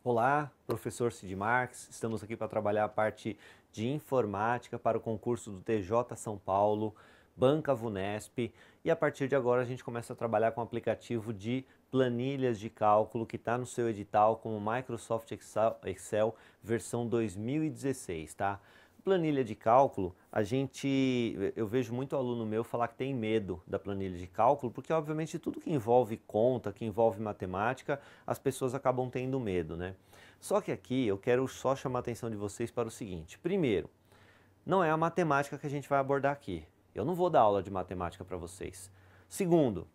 Olá, professor Cid Marques. Estamos aqui para trabalhar a parte de informática para o concurso do TJ São Paulo, Banca Vunesp, e a partir de agora a gente começa a trabalhar com o aplicativo de planilhas de cálculo que está no seu edital como Microsoft Excel versão 2016, tá? Planilha de cálculo, eu vejo muito aluno meu falar que tem medo da planilha de cálculo, porque obviamente tudo que envolve conta, que envolve matemática, as pessoas acabam tendo medo, né? Só que aqui eu quero só chamar a atenção de vocês para o seguinte: primeiro, não é a matemática que a gente vai abordar aqui. Eu não vou dar aula de matemática para vocês. Segundo,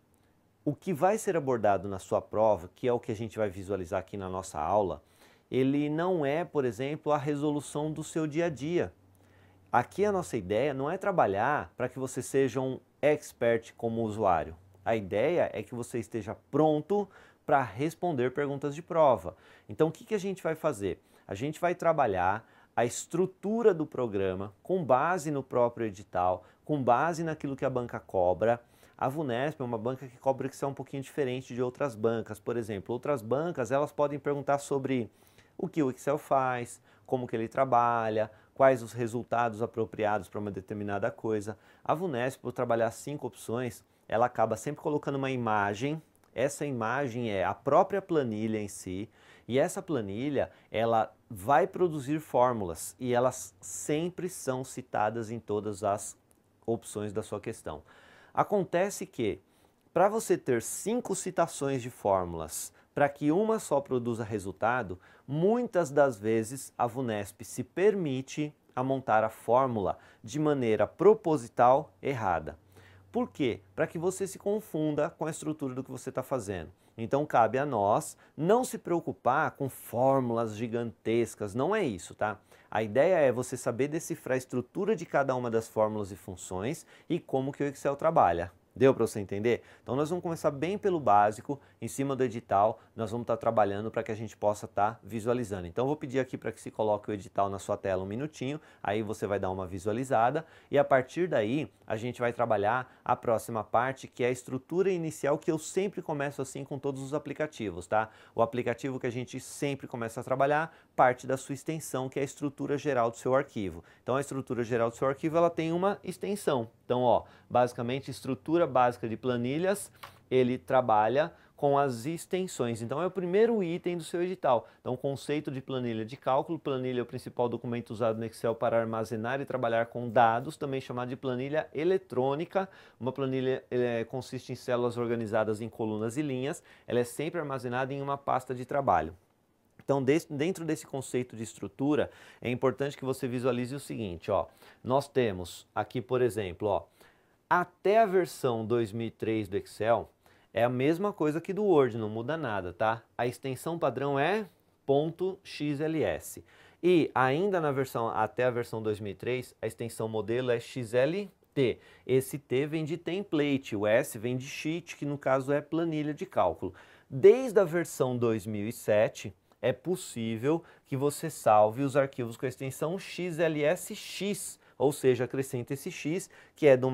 o que vai ser abordado na sua prova, que é o que a gente vai visualizar aqui na nossa aula, ele não é, por exemplo, a resolução do seu dia a dia. Aqui a nossa ideia não é trabalhar para que você seja um expert como usuário. A ideia é que você esteja pronto para responder perguntas de prova. Então o que a gente vai fazer? A gente vai trabalhar a estrutura do programa com base no próprio edital, com base naquilo que a banca cobra. A Vunesp é uma banca que cobra Excel um pouquinho diferente de outras bancas. Por exemplo, outras bancas elas podem perguntar sobre o que o Excel faz, como que ele trabalha, quais os resultados apropriados para uma determinada coisa. A Vunesp, por trabalhar 5 opções, ela acaba sempre colocando uma imagem. Essa imagem é a própria planilha em si, e essa planilha ela vai produzir fórmulas e elas sempre são citadas em todas as opções da sua questão. Acontece que, para você ter 5 citações de fórmulas para que uma só produza resultado, muitas das vezes a Vunesp se permite a montar a fórmula de maneira proposital errada. Por quê? Para que você se confunda com a estrutura do que você está fazendo. Então cabe a nós não se preocupar com fórmulas gigantescas, não é isso, tá? A ideia é você saber decifrar a estrutura de cada uma das fórmulas e funções e como que o Excel trabalha. Deu para você entender? Então nós vamos começar bem pelo básico, em cima do edital, nós vamos estar trabalhando para que a gente possa estar visualizando. Então eu vou pedir aqui para que se coloque o edital na sua tela um minutinho, aí você vai dar uma visualizada e a partir daí a gente vai trabalhar a próxima parte, que é a estrutura inicial, que eu sempre começo assim com todos os aplicativos, tá? O aplicativo que a gente sempre começa a trabalhar parte da sua extensão, que é a estrutura geral do seu arquivo. Então a estrutura geral do seu arquivo ela tem uma extensão. Então, ó, basicamente estrutura básica de planilhas, ele trabalha com as extensões. Então é o primeiro item do seu edital. Então, conceito de planilha de cálculo. Planilha é o principal documento usado no Excel para armazenar e trabalhar com dados, também chamado de planilha eletrônica. Uma planilha consiste em células organizadas em colunas e linhas. Ela é sempre armazenada em uma pasta de trabalho. Então, dentro desse conceito de estrutura, é importante que você visualize o seguinte, ó. Nós temos aqui, por exemplo, ó, até a versão 2003 do Excel é a mesma coisa que do Word, não muda nada, tá? A extensão padrão é .xls. E ainda até a versão 2003, a extensão modelo é XLT. Esse T vem de template, o S vem de sheet, que no caso é planilha de cálculo. Desde a versão 2007, é possível que você salve os arquivos com a extensão XLSX, ou seja, acrescente esse X, que é de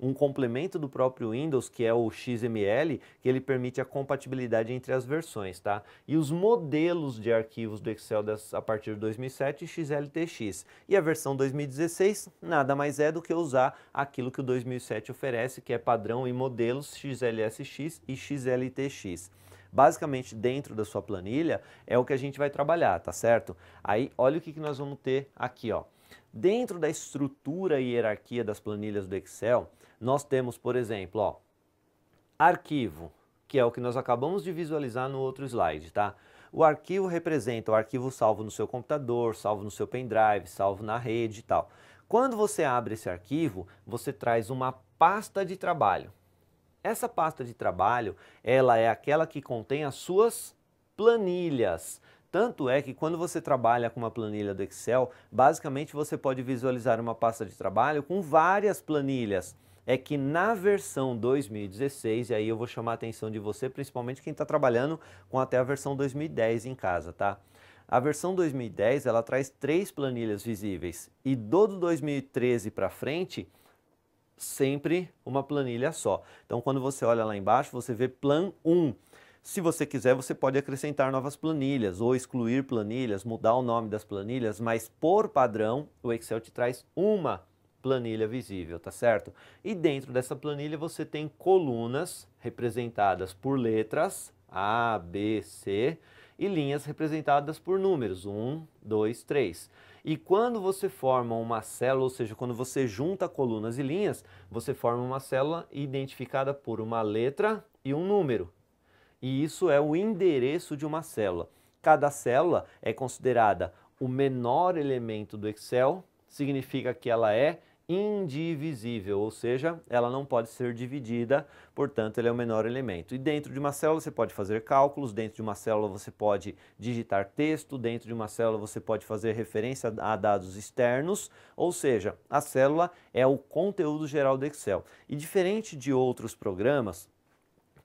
um complemento do próprio Windows, que é o XML, que ele permite a compatibilidade entre as versões, tá? E os modelos de arquivos do Excel a partir de 2007, XLTX. E a versão 2016 nada mais é do que usar aquilo que o 2007 oferece, que é padrão e modelos XLSX e XLTX. Basicamente, dentro da sua planilha, é o que a gente vai trabalhar, tá certo? Aí, olha o que nós vamos ter aqui, ó. Dentro da estrutura e hierarquia das planilhas do Excel, nós temos, por exemplo, ó, arquivo, que é o que nós acabamos de visualizar no outro slide, tá? O arquivo representa o arquivo salvo no seu computador, salvo no seu pendrive, salvo na rede e tal. Quando você abre esse arquivo, você traz uma pasta de trabalho. Essa pasta de trabalho, ela é aquela que contém as suas planilhas. Tanto é que quando você trabalha com uma planilha do Excel, basicamente você pode visualizar uma pasta de trabalho com várias planilhas. É que na versão 2016, e aí eu vou chamar a atenção de você, principalmente quem está trabalhando com até a versão 2010 em casa, tá? A versão 2010, ela traz 3 planilhas visíveis e do 2013 para frente, sempre uma planilha só. Então, quando você olha lá embaixo, você vê Plan 1. Se você quiser, você pode acrescentar novas planilhas ou excluir planilhas, mudar o nome das planilhas, mas por padrão o Excel te traz uma planilha visível, tá certo? E dentro dessa planilha você tem colunas representadas por letras A, B, C e linhas representadas por números 1, 2, 3. E quando você forma uma célula, ou seja, quando você junta colunas e linhas, você forma uma célula identificada por uma letra e um número. E isso é o endereço de uma célula. Cada célula é considerada o menor elemento do Excel, significa que ela é indivisível, ou seja, ela não pode ser dividida, portanto, ele é o menor elemento. E dentro de uma célula você pode fazer cálculos, dentro de uma célula você pode digitar texto, dentro de uma célula você pode fazer referência a dados externos, ou seja, a célula é o conteúdo geral do Excel. E diferente de outros programas,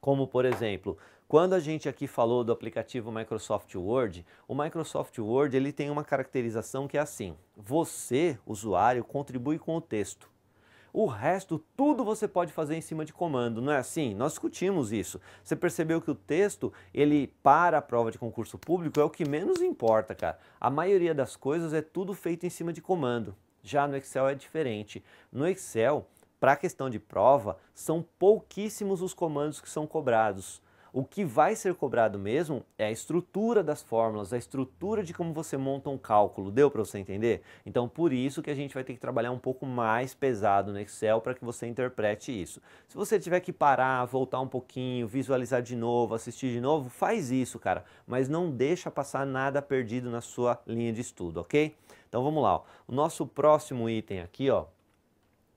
como por exemplo, quando a gente aqui falou do aplicativo Microsoft Word, o Microsoft Word ele tem uma caracterização que é assim: você, usuário, contribui com o texto. O resto, tudo você pode fazer em cima de comando, não é assim? Nós discutimos isso. Você percebeu que o texto, ele para a prova de concurso público, é o que menos importa, cara. A maioria das coisas é tudo feito em cima de comando. Já no Excel é diferente. No Excel, para a questão de prova, são pouquíssimos os comandos que são cobrados. O que vai ser cobrado mesmo é a estrutura das fórmulas, a estrutura de como você monta um cálculo. Deu para você entender? Então, por isso que a gente vai ter que trabalhar um pouco mais pesado no Excel para que você interprete isso. Se você tiver que parar, voltar um pouquinho, visualizar de novo, assistir de novo, faz isso, cara. Mas não deixa passar nada perdido na sua linha de estudo, ok? Então, vamos lá. Ó. O nosso próximo item aqui, ó,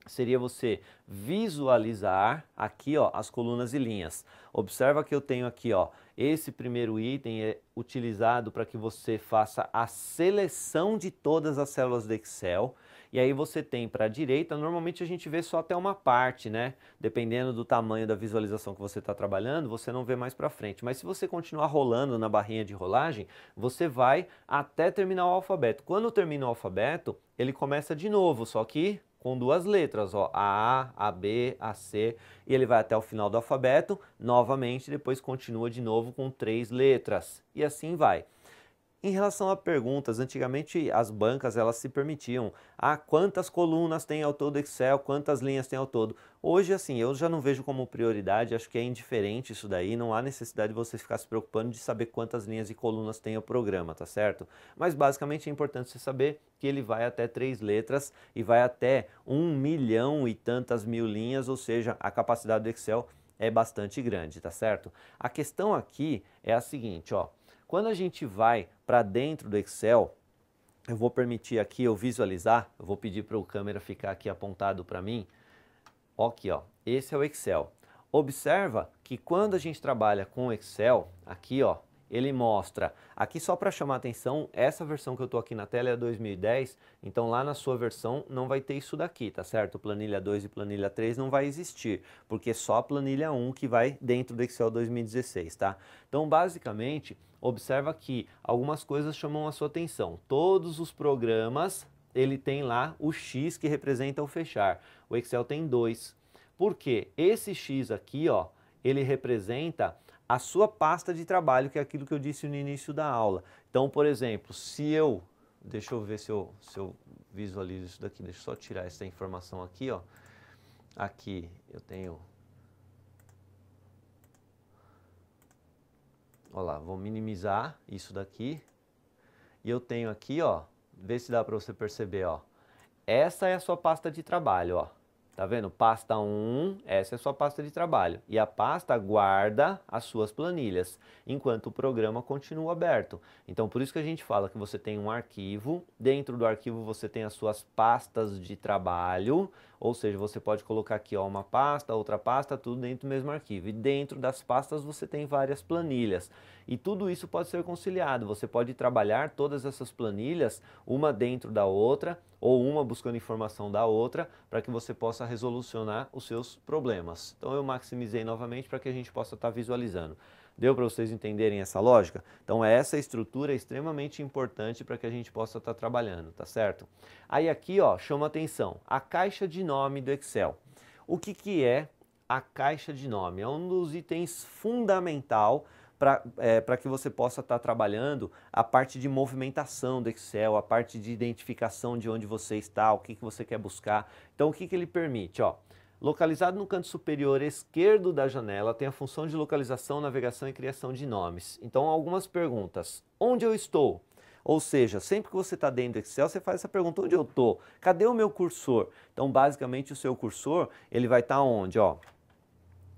seria você visualizar aqui, ó, as colunas e linhas. Observa que eu tenho aqui, ó, esse primeiro item é utilizado para que você faça a seleção de todas as células do Excel. E aí você tem para a direita, normalmente a gente vê só até uma parte, né? Dependendo do tamanho da visualização que você está trabalhando, você não vê mais para frente. Mas se você continuar rolando na barrinha de rolagem, você vai até terminar o alfabeto. Quando termina o alfabeto, ele começa de novo, só que com duas letras, ó, a A, a B, a C, e ele vai até o final do alfabeto, novamente, depois continua de novo com 3 letras, e assim vai. Em relação a perguntas, antigamente as bancas elas se permitiam, quantas colunas tem ao todo Excel, quantas linhas tem ao todo. Hoje assim, eu já não vejo como prioridade, acho que é indiferente isso daí, não há necessidade de você ficar se preocupando de saber quantas linhas e colunas tem o programa, tá certo? Mas basicamente é importante você saber que ele vai até 3 letras e vai até 1 milhão e tantas mil linhas, ou seja, a capacidade do Excel é bastante grande, tá certo? A questão aqui é a seguinte, ó. Quando a gente vai para dentro do Excel, eu vou permitir aqui eu visualizar, eu vou pedir para o câmera ficar aqui apontado para mim. Aqui, ó, esse é o Excel. Observa que quando a gente trabalha com o Excel, aqui, ó, ele mostra, aqui só para chamar a atenção, essa versão que eu estou aqui na tela é a 2010, então lá na sua versão não vai ter isso daqui, tá certo? Planilha 2 e planilha 3 não vai existir, porque é só a planilha 1 que vai dentro do Excel 2016, tá? Então, basicamente, observa que algumas coisas chamam a sua atenção. Todos os programas, ele tem lá o X que representa o fechar. O Excel tem 2. Por quê? Esse X aqui, ó, ele representa a sua pasta de trabalho, que é aquilo que eu disse no início da aula. Então, por exemplo, deixa eu ver se eu visualizo isso daqui, deixa eu só tirar essa informação aqui, ó. Aqui eu tenho, olha lá, vou minimizar isso daqui, e eu tenho aqui, ó, vê se dá para você perceber, ó. Essa é a sua pasta de trabalho, ó. Tá vendo? Pasta 1, essa é a sua pasta de trabalho. E a pasta guarda as suas planilhas, enquanto o programa continua aberto. Então, por isso que a gente fala que você tem um arquivo, dentro do arquivo você tem as suas pastas de trabalho, ou seja, você pode colocar aqui, ó, uma pasta, outra pasta, tudo dentro do mesmo arquivo. E dentro das pastas você tem várias planilhas. E tudo isso pode ser conciliado. Você pode trabalhar todas essas planilhas, uma dentro da outra, ou uma buscando informação da outra, para que você possa resolucionar os seus problemas. Então eu maximizei novamente para que a gente possa estar visualizando. Deu para vocês entenderem essa lógica? Então essa estrutura é extremamente importante para que a gente possa estar trabalhando, tá certo? Aí aqui, ó, chama atenção, a caixa de nome do Excel. O que é a caixa de nome? É um dos itens fundamental para que você possa estar trabalhando a parte de movimentação do Excel, a parte de identificação de onde você está, o que você quer buscar. Então, o que ele permite? Ó, localizado no canto superior esquerdo da janela, tem a função de localização, navegação e criação de nomes. Então, algumas perguntas. Onde eu estou? Ou seja, sempre que você está dentro do Excel, você faz essa pergunta, onde eu estou? Cadê o meu cursor? Então, basicamente, o seu cursor, ele vai estar onde? Ó,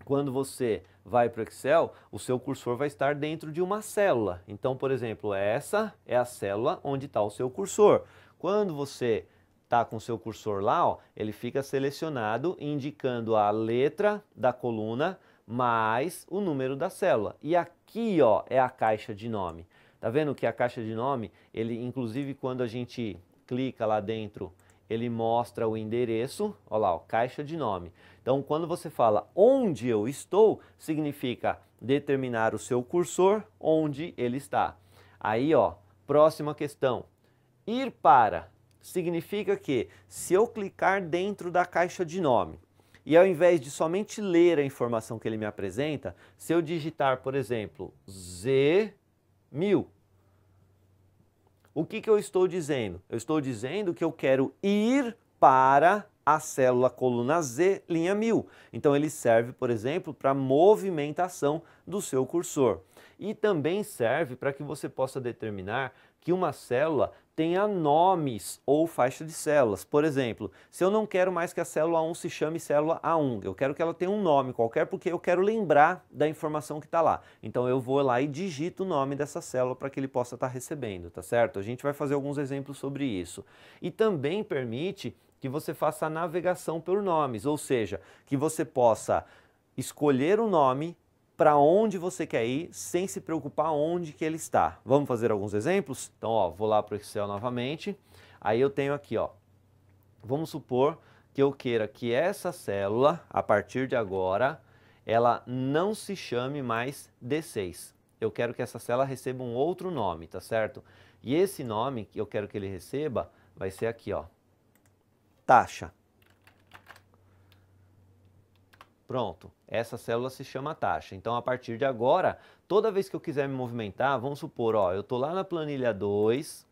quando você vai para o Excel, o seu cursor vai estar dentro de uma célula. Então, por exemplo, essa é a célula onde está o seu cursor. Quando você está com o seu cursor lá, ó, ele fica selecionado, indicando a letra da coluna mais o número da célula. E aqui, ó, é a caixa de nome. Tá vendo que a caixa de nome, ele inclusive quando a gente clica lá dentro, ele mostra o endereço, olha lá, ó, caixa de nome. Então, quando você fala onde eu estou, significa determinar o seu cursor onde ele está. Aí, ó, próxima questão. Ir para significa que se eu clicar dentro da caixa de nome e ao invés de somente ler a informação que ele me apresenta, se eu digitar, por exemplo, Z1000, o que eu estou dizendo? Eu estou dizendo que eu quero ir para a célula coluna Z, linha 1000. Então ele serve, por exemplo, para movimentação do seu cursor. E também serve para que você possa determinar que uma célula tenha nomes ou faixa de células. Por exemplo, se eu não quero mais que a célula 1 se chame célula A1, eu quero que ela tenha um nome qualquer porque eu quero lembrar da informação que está lá. Então eu vou lá e digito o nome dessa célula para que ele possa estar recebendo, tá certo? A gente vai fazer alguns exemplos sobre isso. E também permite que você faça a navegação por nomes, ou seja, que você possa escolher o nome para onde você quer ir, sem se preocupar onde que ele está. Vamos fazer alguns exemplos? Então, ó, vou lá para o Excel novamente. Aí eu tenho aqui, ó, vamos supor que eu queira que essa célula, a partir de agora, ela não se chame mais D6. Eu quero que essa célula receba um outro nome, tá certo? E esse nome que eu quero que ele receba vai ser aqui, ó, taxa. Pronto, essa célula se chama taxa. Então, a partir de agora, toda vez que eu quiser me movimentar, vamos supor, ó, eu estou lá na planilha 2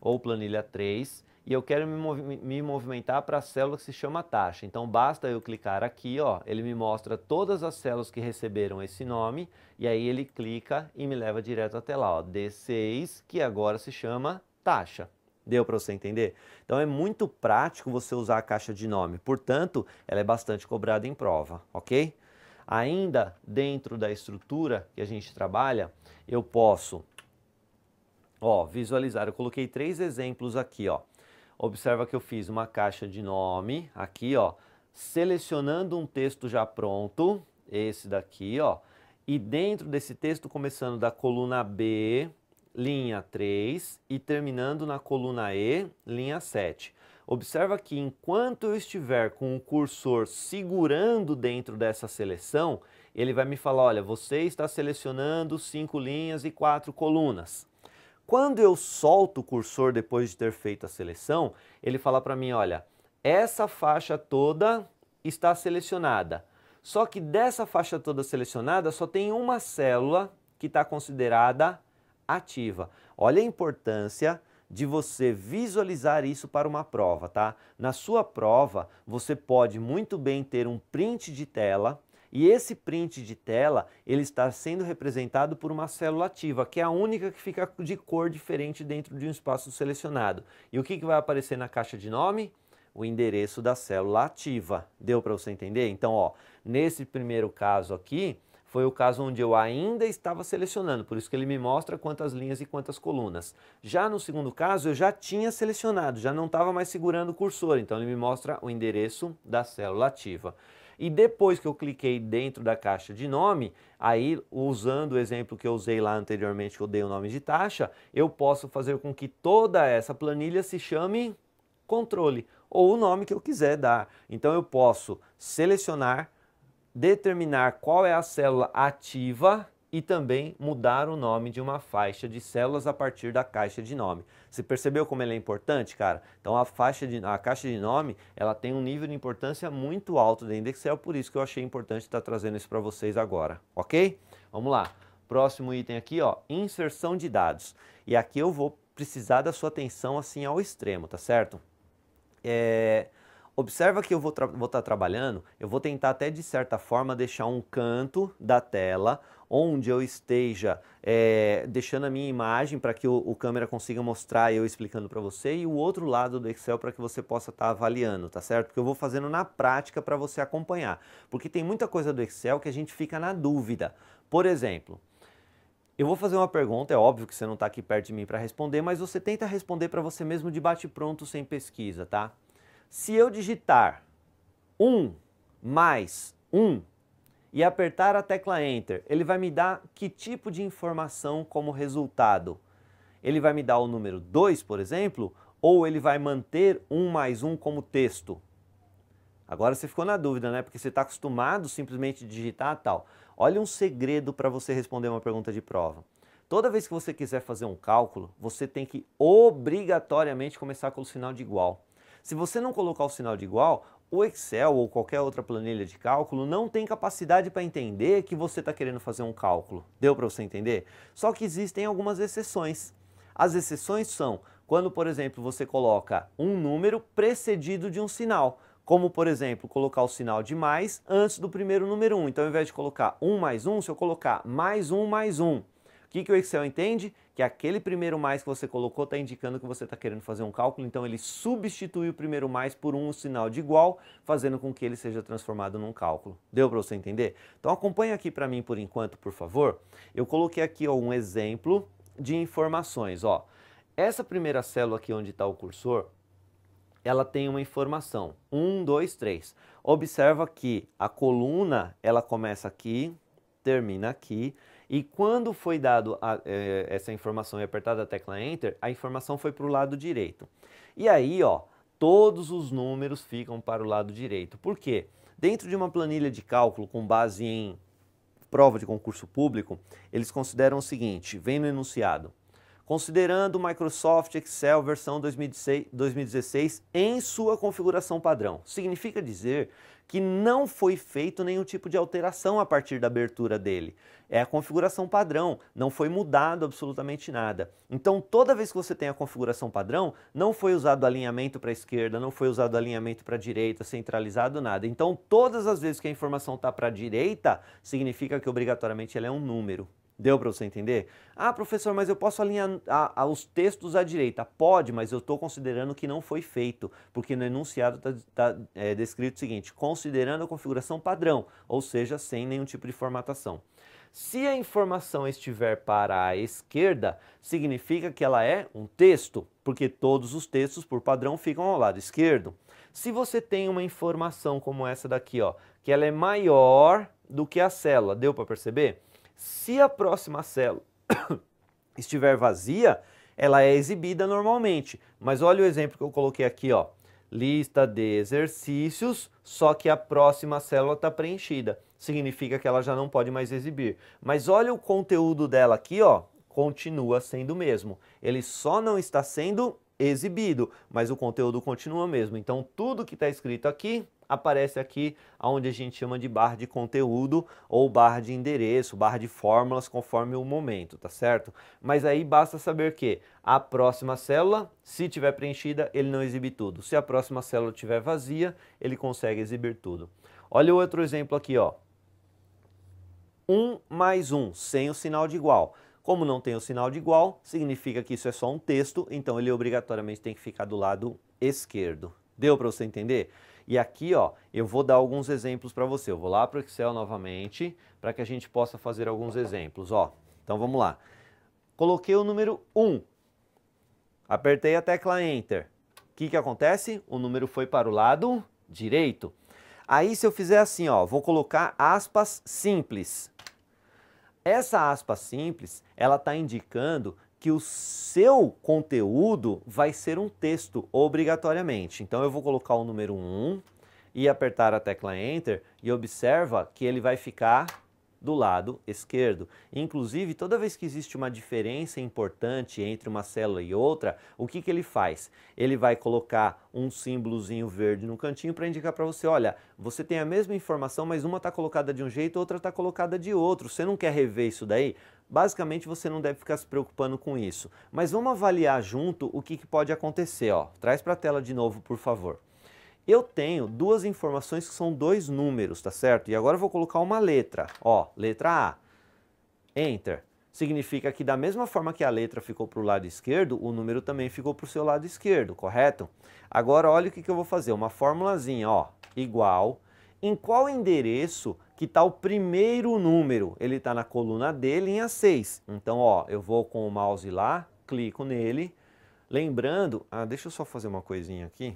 ou planilha 3 e eu quero me movimentar para a célula que se chama taxa. Então, basta eu clicar aqui, ó, ele me mostra todas as células que receberam esse nome e aí ele clica e me leva direto até lá, ó, D6, que agora se chama taxa. Deu para você entender? Então é muito prático você usar a caixa de nome, portanto, ela é bastante cobrada em prova, ok? Ainda dentro da estrutura que a gente trabalha, eu posso, ó, visualizar. Eu coloquei 3 exemplos aqui, ó. Observa que eu fiz uma caixa de nome, aqui, ó, selecionando um texto já pronto, esse daqui, ó, e dentro desse texto, começando da coluna B, linha 3 e terminando na coluna E, linha 7. Observa que enquanto eu estiver com o cursor segurando dentro dessa seleção, ele vai me falar, olha, você está selecionando 5 linhas e 4 colunas. Quando eu solto o cursor depois de ter feito a seleção, ele fala para mim, olha, essa faixa toda está selecionada. Só que dessa faixa toda selecionada só tem uma célula que está considerada ativa. Olha a importância de você visualizar isso para uma prova, tá? Na sua prova, você pode muito bem ter um print de tela e esse print de tela, ele está sendo representado por uma célula ativa, que é a única que fica de cor diferente dentro de um espaço selecionado. E o que vai aparecer na caixa de nome? O endereço da célula ativa. Deu para você entender? Então, ó, nesse primeiro caso aqui, foi o caso onde eu ainda estava selecionando, por isso que ele me mostra quantas linhas e quantas colunas. Já no segundo caso, eu já tinha selecionado, já não estava mais segurando o cursor, então ele me mostra o endereço da célula ativa. E depois que eu cliquei dentro da caixa de nome, aí usando o exemplo que eu usei lá anteriormente, que eu dei o nome de taxa, eu posso fazer com que toda essa planilha se chame controle, ou o nome que eu quiser dar. Então eu posso selecionar, determinar qual é a célula ativa e também mudar o nome de uma faixa de células a partir da caixa de nome. Você percebeu como ela é importante, cara? Então a caixa de nome, ela tem um nível de importância muito alto dentro do Excel, por isso que eu achei importante estar trazendo isso para vocês agora, ok? Vamos lá. Próximo item aqui, ó, inserção de dados. E aqui eu vou precisar da sua atenção assim ao extremo, tá certo? Observa que eu vou estar trabalhando, eu vou tentar até de certa forma deixar um canto da tela onde eu esteja deixando a minha imagem para que o câmera consiga mostrar eu explicando para você e o outro lado do Excel para que você possa estar avaliando, tá certo? Porque eu vou fazendo na prática para você acompanhar, porque tem muita coisa do Excel que a gente fica na dúvida. Por exemplo, eu vou fazer uma pergunta, é óbvio que você não está aqui perto de mim para responder, mas você tenta responder para você mesmo de bate-pronto sem pesquisa, tá? Se eu digitar 1 mais 1 e apertar a tecla Enter, ele vai me dar que tipo de informação como resultado? Ele vai me dar o número 2, por exemplo, ou ele vai manter 1 mais 1 como texto? Agora você ficou na dúvida, né? Porque você está acostumado simplesmente a digitar tal. Olha um segredo para você responder uma pergunta de prova. Toda vez que você quiser fazer um cálculo, você tem que obrigatoriamente começar com o sinal de igual. Se você não colocar o sinal de igual, o Excel ou qualquer outra planilha de cálculo não tem capacidade para entender que você está querendo fazer um cálculo. Deu para você entender? Só que existem algumas exceções. As exceções são quando, por exemplo, você coloca um número precedido de um sinal. Como, por exemplo, colocar o sinal de mais antes do primeiro número 1. Então, ao invés de colocar 1 mais 1, se eu colocar mais 1 mais 1, o que o Excel entende? Que aquele primeiro mais que você colocou está indicando que você está querendo fazer um cálculo, então ele substitui o primeiro mais por um sinal de igual, fazendo com que ele seja transformado num cálculo. Deu para você entender? Então acompanha aqui para mim por enquanto, por favor. Eu coloquei aqui ó, um exemplo de informações. Ó. Essa primeira célula aqui onde está o cursor, ela tem uma informação, 1, 2, 3. Observa que a coluna, ela começa aqui, termina aqui, e quando foi dado essa informação e apertada a tecla Enter, a informação foi para o lado direito. E aí, ó, todos os números ficam para o lado direito. Por quê? Dentro de uma planilha de cálculo com base em prova de concurso público, eles consideram o seguinte, vem no enunciado. Considerando o Microsoft Excel versão 2016 em sua configuração padrão. Significa dizer que não foi feito nenhum tipo de alteração a partir da abertura dele. É a configuração padrão, não foi mudado absolutamente nada. Então, toda vez que você tem a configuração padrão, não foi usado alinhamento para a esquerda, não foi usado alinhamento para a direita, centralizado, nada. Então, todas as vezes que a informação está para a direita, significa que obrigatoriamente ela é um número. Deu para você entender? Ah, professor, mas eu posso alinhar os textos à direita. Pode, mas eu estou considerando que não foi feito, porque no enunciado está descrito o seguinte, considerando a configuração padrão, ou seja, sem nenhum tipo de formatação. Se a informação estiver para a esquerda, significa que ela é um texto, porque todos os textos, por padrão, ficam ao lado esquerdo. Se você tem uma informação como essa daqui, ó, que ela é maior do que a célula, deu para perceber? Se a próxima célula estiver vazia, ela é exibida normalmente. Mas olha o exemplo que eu coloquei aqui, ó. Lista de exercícios, só que a próxima célula está preenchida. Significa que ela já não pode mais exibir. Mas olha o conteúdo dela aqui, ó, continua sendo o mesmo. Ele só não está sendo exibido, mas o conteúdo continua mesmo. Então tudo que está escrito aqui aparece aqui onde a gente chama de barra de conteúdo ou barra de endereço, barra de fórmulas conforme o momento, tá certo? Mas aí basta saber que a próxima célula, se tiver preenchida, ele não exibe tudo. Se a próxima célula estiver vazia, ele consegue exibir tudo. Olha o outro exemplo aqui, ó. 1 mais 1, sem o sinal de igual. Como não tem o sinal de igual, significa que isso é só um texto, então ele obrigatoriamente tem que ficar do lado esquerdo. Deu para você entender? E aqui, ó, eu vou dar alguns exemplos para você. Eu vou lá para o Excel novamente, para que a gente possa fazer alguns exemplos, ó. Então vamos lá. Coloquei o número 1. Apertei a tecla Enter. O que acontece? O número foi para o lado direito. Aí se eu fizer assim, ó, vou colocar aspas simples. Essa aspa simples, ela está indicando que o seu conteúdo vai ser um texto, obrigatoriamente. Então eu vou colocar o número 1 e apertar a tecla Enter e observa que ele vai ficar do lado esquerdo. Inclusive, toda vez que existe uma diferença importante entre uma célula e outra, o que ele faz? Ele vai colocar um símbolozinho verde no cantinho para indicar para você, olha, você tem a mesma informação, mas uma está colocada de um jeito, outra está colocada de outro. Você não quer rever isso daí? Basicamente, você não deve ficar se preocupando com isso. Mas vamos avaliar junto o que pode acontecer. Ó. Traz para a tela de novo, por favor. Eu tenho duas informações que são dois números, tá certo? E agora eu vou colocar uma letra. Ó, letra A. Enter. Significa que da mesma forma que a letra ficou para o lado esquerdo, o número também ficou para o seu lado esquerdo, correto? Agora olha o que eu vou fazer. Uma formulazinha, ó. Igual. Em qual endereço que está o primeiro número? Ele está na coluna D, linha 6. Então, ó, eu vou com o mouse lá, clico nele. Lembrando, deixa eu só fazer uma coisinha aqui.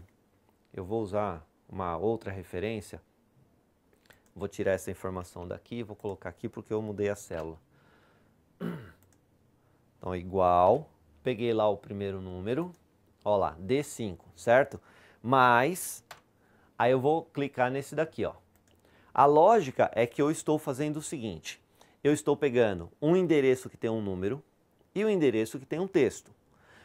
Eu vou usar uma outra referência. Vou tirar essa informação daqui e vou colocar aqui porque eu mudei a célula. Então, igual. Peguei lá o primeiro número. Ó lá, D5, certo? Mas... aí eu vou clicar nesse daqui, ó. A lógica é que eu estou fazendo o seguinte. Eu estou pegando um endereço que tem um número e um endereço que tem um texto.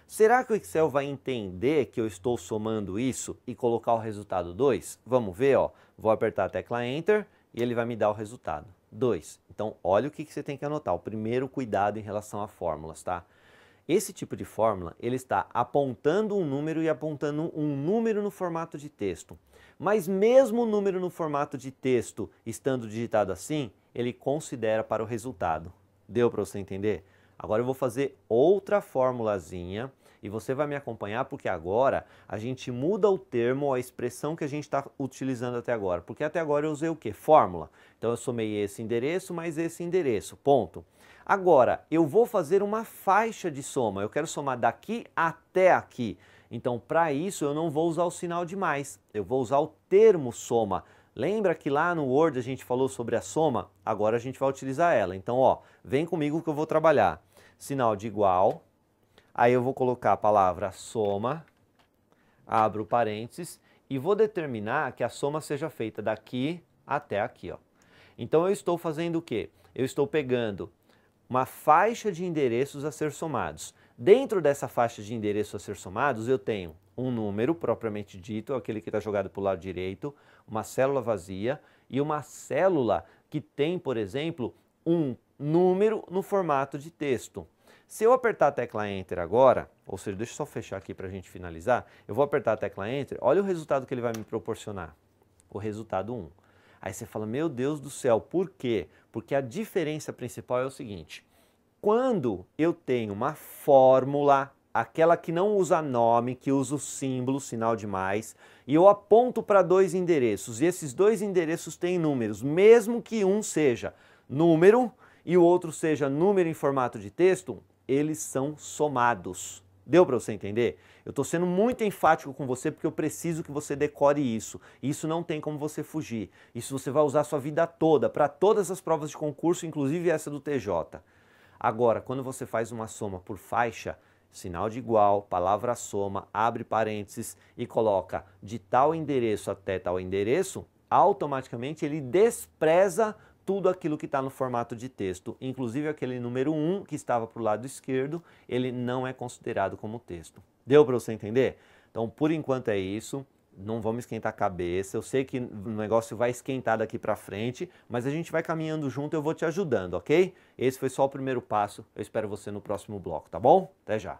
Será que o Excel vai entender que eu estou somando isso e colocar o resultado 2? Vamos ver, ó. Vou apertar a tecla Enter e ele vai me dar o resultado 2. Então, olha o que você tem que anotar. O primeiro cuidado em relação a fórmulas, tá? Esse tipo de fórmula, ele está apontando um número e apontando um número no formato de texto. Mas mesmo o número no formato de texto estando digitado assim, ele considera para o resultado. Deu para você entender? Agora eu vou fazer outra formulazinha e você vai me acompanhar porque agora a gente muda o termo, a expressão que a gente está utilizando até agora. Porque até agora eu usei o quê? Fórmula. Então eu somei esse endereço mais esse endereço, ponto. Agora, eu vou fazer uma faixa de soma, eu quero somar daqui até aqui. Então, para isso, eu não vou usar o sinal de mais, eu vou usar o termo soma. Lembra que lá no Word a gente falou sobre a soma? Agora a gente vai utilizar ela. Então, ó, vem comigo que eu vou trabalhar. Sinal de igual, aí eu vou colocar a palavra soma, abro parênteses, e vou determinar que a soma seja feita daqui até aqui, ó. Então, eu estou fazendo o quê? Eu estou pegando uma faixa de endereços a ser somados. Dentro dessa faixa de endereços a ser somados, eu tenho um número propriamente dito, aquele que está jogado para o lado direito, uma célula vazia e uma célula que tem, por exemplo, um número no formato de texto. Se eu apertar a tecla Enter agora, ou seja, deixa eu só fechar aqui para a gente finalizar, eu vou apertar a tecla Enter, olha o resultado que ele vai me proporcionar, o resultado 1. Aí você fala, meu Deus do céu, por quê? Porque a diferença principal é o seguinte, quando eu tenho uma fórmula, aquela que não usa nome, que usa o símbolo, sinal de mais, e eu aponto para dois endereços, e esses dois endereços têm números, mesmo que um seja número e o outro seja número em formato de texto, eles são somados. Deu para você entender? Eu estou sendo muito enfático com você porque eu preciso que você decore isso. Isso não tem como você fugir. Isso você vai usar a sua vida toda, para todas as provas de concurso, inclusive essa do TJ. Agora, quando você faz uma soma por faixa, sinal de igual, palavra soma, abre parênteses e coloca de tal endereço até tal endereço, automaticamente ele despreza tudo aquilo que está no formato de texto, inclusive aquele número 1 que estava para o lado esquerdo, ele não é considerado como texto. Deu para você entender? Então, por enquanto é isso, não vamos esquentar a cabeça, eu sei que o negócio vai esquentar daqui para frente, mas a gente vai caminhando junto, eu vou te ajudando, ok? Esse foi só o primeiro passo, eu espero você no próximo bloco, tá bom? Até já!